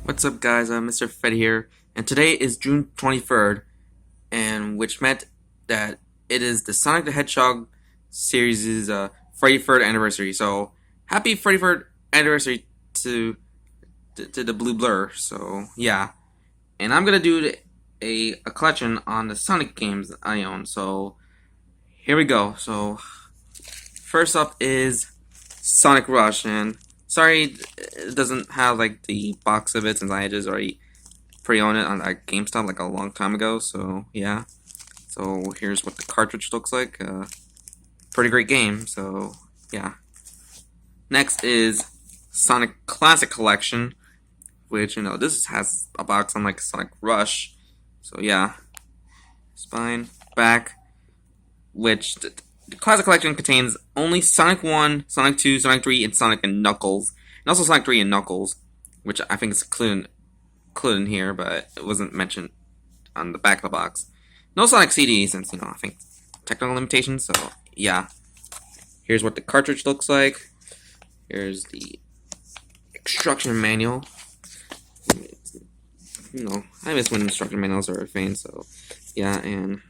What's up, guys? I'm Mr. Fed here, and today is June 23rd, and which meant that it is the Sonic the Hedgehog series' 43rd anniversary. So, happy 43rd anniversary to the Blue Blur. So, yeah, and I'm gonna do a collection on the Sonic games I own. So, here we go. So, first up is Sonic Rush, and sorry it doesn't have like the box of it since I just already pre-owned it on like GameStop like a long time ago. So yeah. So here's what the cartridge looks like. Pretty great game. So yeah. Next is Sonic Classic Collection, which this has a box on like Sonic Rush. So yeah. Spine, back, which the Classic Collection contains only Sonic 1, Sonic 2, Sonic 3, and Sonic and Knuckles. And also Sonic 3 and Knuckles, which I think is included in here, but it wasn't mentioned on the back of the box. No Sonic CD, since, I think technical limitations, so yeah. Here's what the cartridge looks like. Here's the instruction manual. I miss when instruction manuals are a thing, so yeah, and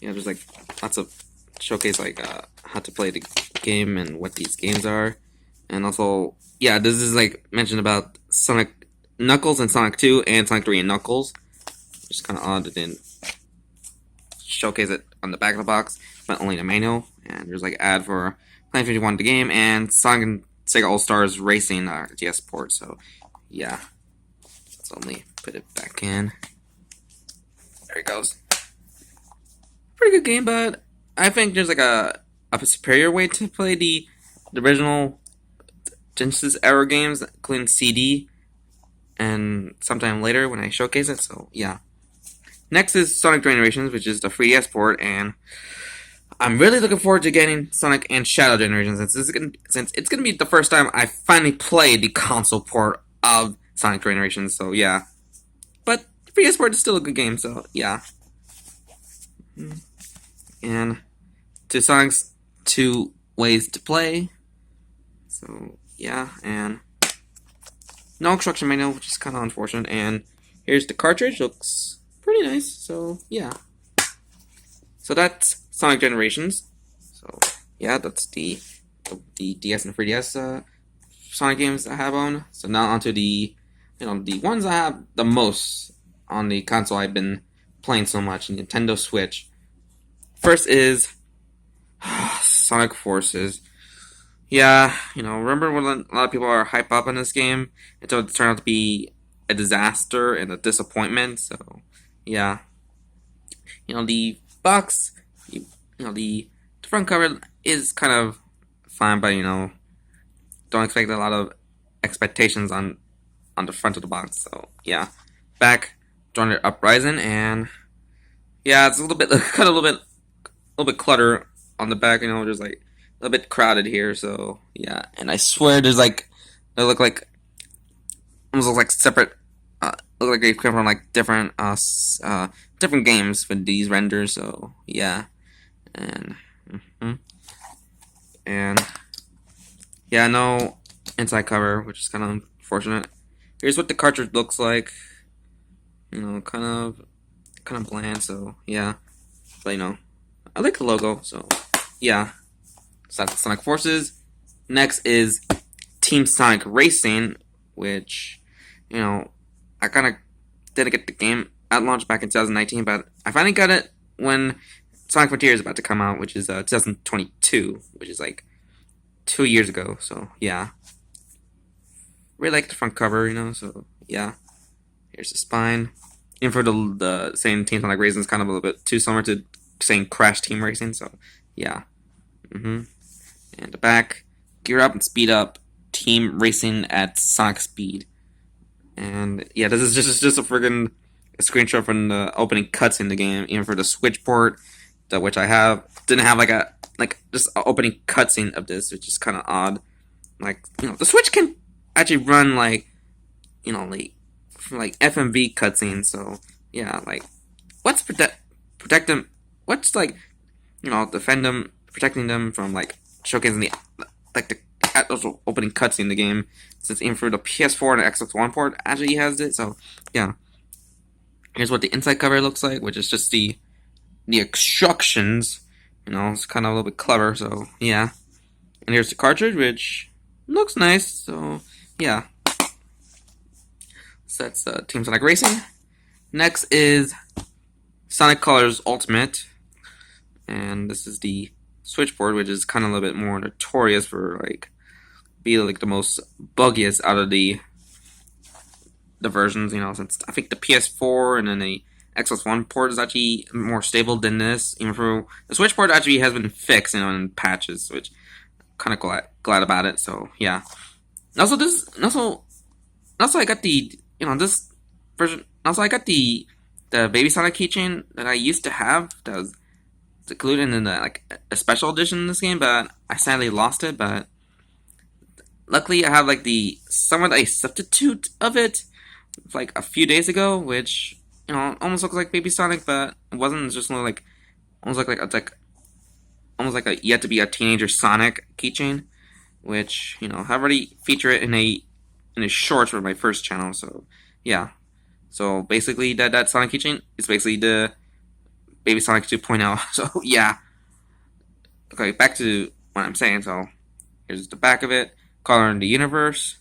yeah, there's like lots of showcase like how to play the game and what these games are, and also yeah, this is like mentioned about Sonic Knuckles and Sonic 2 and Sonic 3 and Knuckles. Just kind of odd it didn't showcase it on the back of the box, but only the manual. And there's like ad for Planet 51 the game and Sonic and Sega All Stars Racing DS port. So yeah, let's only put it back in. There it goes. Pretty good game, but I think there's like a superior way to play the original Genesis era games, including CD, and sometime later when I showcase it. So yeah. Next is Sonic Generations, which is the 3DS port, and I'm really looking forward to getting Sonic and Shadow Generations since it's gonna be the first time I finally played the console port of Sonic Generations. So yeah, but the 3DS port is still a good game. So yeah. And to Sonic's 2 ways to play. So yeah, and no instruction manual, which is kind of unfortunate. And here's the cartridge, looks pretty nice. So yeah, so that's Sonic Generations. So yeah, that's the DS and 3DS Sonic games I have on. So now onto the the ones I have the most on the console I've been playing so much, Nintendo Switch. First is Sonic Forces. Yeah, remember when a lot of people are hype up on this game until it turned out to be a disaster and a disappointment. So, yeah, the box, the front cover is kind of fine, but don't expect a lot of expectations on the front of the box. So, yeah, back, joined it Uprising, and yeah, it's a little bit cut a little bit clutter on the back, there's like a little bit crowded here, so yeah. And I swear there's like they look like almost look like separate look like they come from like different different games for these renders, so yeah. And and yeah, no inside cover, which is kind of unfortunate. Here's what the cartridge looks like. Kind of bland, so yeah. But I like the logo, so yeah. So that's Sonic Forces. Next is Team Sonic Racing, which, I kind of didn't get the game at launch back in 2019, but I finally got it when Sonic Frontier is about to come out, which is 2022, which is like 2 years ago, so yeah. Really like the front cover, so yeah. Here's the spine. And for the saying Team Sonic Racing is kind of a little bit too similar to saying Crash Team Racing, so yeah. And the back, gear up and speed up, team racing at Sonic speed. And yeah, this is just a friggin' screenshot from the opening cutscene in the game, even for the Switch port, which I have, didn't have just an opening cutscene of this, which is kind of odd. Like, the Switch can actually run like FMV cutscenes, so yeah, like, what's protect them? What's like, defend them, protecting them from like showcasing the actual opening cutscene in the game, since even for the PS4 and the Xbox One port actually has it. So yeah, here's what the inside cover looks like, which is just the instructions. You know, it's kind of a little bit clever. So yeah, and here's the cartridge, which looks nice. So yeah, so that's Team Sonic Racing. Next is Sonic Colors Ultimate, and this is the switchboard, which is kind of a little bit more notorious for be like the most buggiest out of the versions. You know, since I think the PS4 and then the Xbox One port is actually more stable than this. Even for the switchboard actually has been fixed, you know, in patches, which I'm kind of glad about it. So yeah. Also I got the this version. Also I got the Baby Sonic keychain that I used to have that was included in the a special edition in this game, but I sadly lost it. But luckily I have somewhat a substitute of it a few days ago, which almost looks like Baby Sonic, but it wasn't. It's just almost like a yet to be a teenager Sonic keychain, which I already feature it in a shorts for my first channel. So yeah. So basically, that Sonic keychain is basically the Baby Sonic 2.0. So yeah. Okay, back to what I'm saying. So here's the back of it. Color in the universe.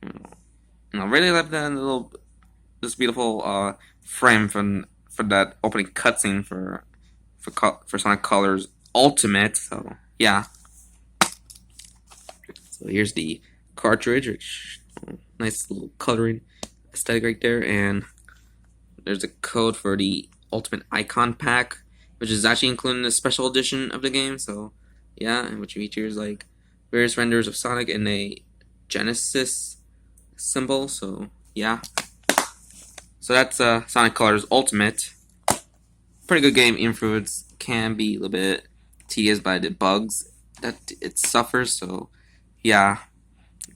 I really love this beautiful frame from that opening cutscene for Sonic Colors Ultimate. So yeah. So here's the cartridge, which nice little coloring aesthetic right there, and there's a code for the Ultimate Icon Pack, which is actually included in the special edition of the game. So yeah, and which features various renders of Sonic and a Genesis symbol. So yeah, so that's Sonic Colors Ultimate. Pretty good game. Influence can be a little bit tedious by the bugs that it suffers. So yeah,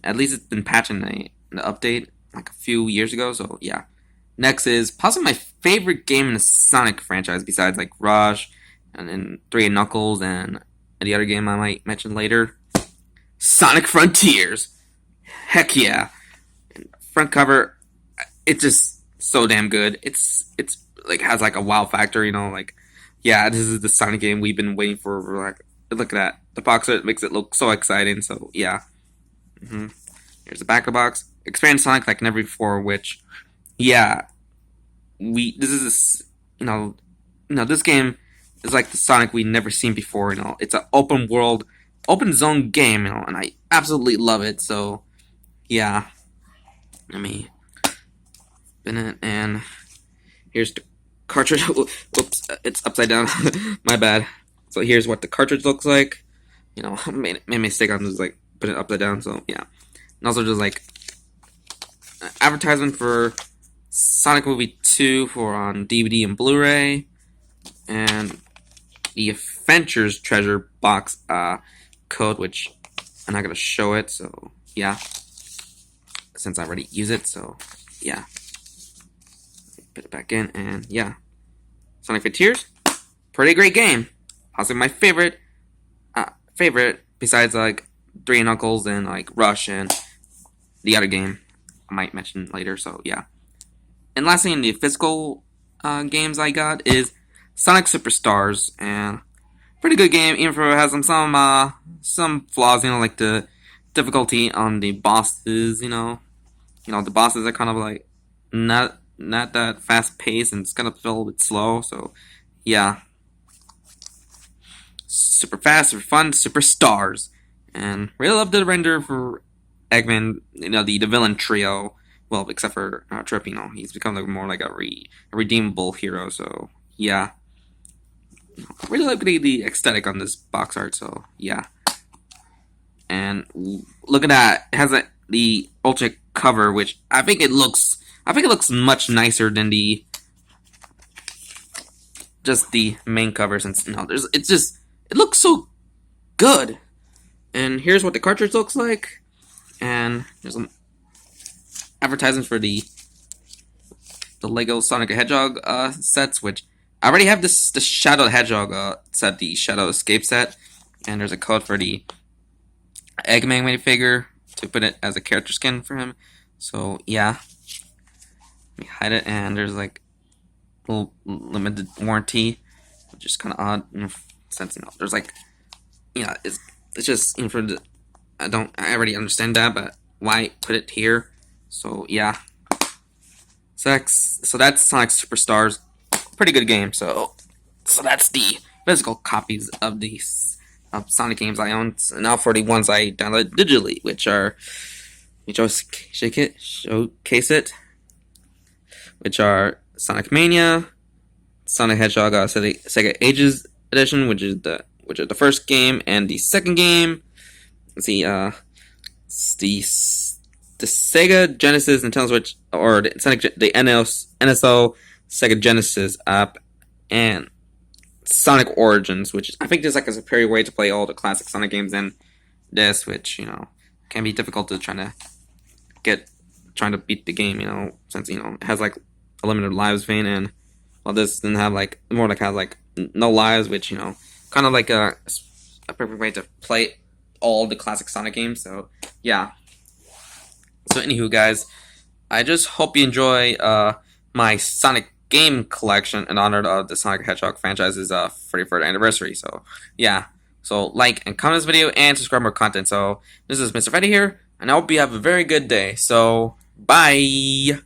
at least it's been patched in the update a few years ago. So yeah. Next is possibly my favorite game in the Sonic franchise, besides Rush and then 3 and Knuckles and the other game I might mention later. Sonic Frontiers. Heck yeah. Front cover, it's just so damn good. It's has a wow factor, yeah, this is the Sonic game we've been waiting for look at that. The box art makes it look so exciting. So yeah. Here's the back of the box. Expand Sonic like never before, which yeah, this game is like the Sonic we never seen before. It's an open world, open zone game, and I absolutely love it. So yeah, let me spin it, and here's the cartridge. Oops, it's upside down. My bad. So here's what the cartridge looks like. I made a mistake on just putting it upside down. So yeah, and also just advertisement for Sonic Movie 2 on DVD and Blu-ray, and the Adventures Treasure Box code, which I'm not gonna show it. So yeah, since I already use it. So yeah, put it back in, and yeah, Sonic Frontiers, pretty great game. Possibly my favorite besides 3 and Knuckles and Rush and the other game I might mention later. So yeah. And lastly, in the physical games I got is Sonic Superstars, and pretty good game. Even though it has some flaws, like the difficulty on the bosses. The bosses are kind of not that fast paced, and it's kind of feel a little bit slow. So yeah, super fast, super fun, Superstars, and really love the render for Eggman. The villain trio. Well, except for Trip, he's become more like a redeemable hero. So yeah, really like the aesthetic on this box art. So yeah, and look at that. It has the ultimate cover, which I think it looks much nicer than just the main cover. Since it looks so good. And here's what the cartridge looks like, and there's some advertising for the Lego Sonic the Hedgehog sets, which I already have the Shadow the Hedgehog set, the Shadow Escape set, and there's a code for the Eggman minifigure to put it as a character skin for him. So yeah, let me hide it, and there's like a little limited warranty, which is kind of odd, since there's like it's just for the I already understand that, but why put it here? So yeah, so that's Sonic Superstars, pretty good game. So that's the physical copies of these Sonic games I own. And now for the ones I downloaded digitally, which are showcase it, which are Sonic Mania, Sonic Hedgehog Sega Ages Edition, which is the first game, and the second game. Let's see, the Sega Genesis Nintendo Switch, or the NSO Sega Genesis app, and Sonic Origins, which I think is like a superior way to play all the classic Sonic games than this, which can be difficult to trying to beat the game, since it has like a limited lives vein, and while this didn't have has like no lives, which kind of like a perfect way to play all the classic Sonic games. So yeah. So anywho, guys, I just hope you enjoy my Sonic game collection in honor of the Sonic Hedgehog franchise's 33rd anniversary. So yeah, so like and comment this video and subscribe for more content. So this is Mr. Freddy here, and I hope you have a very good day. So bye.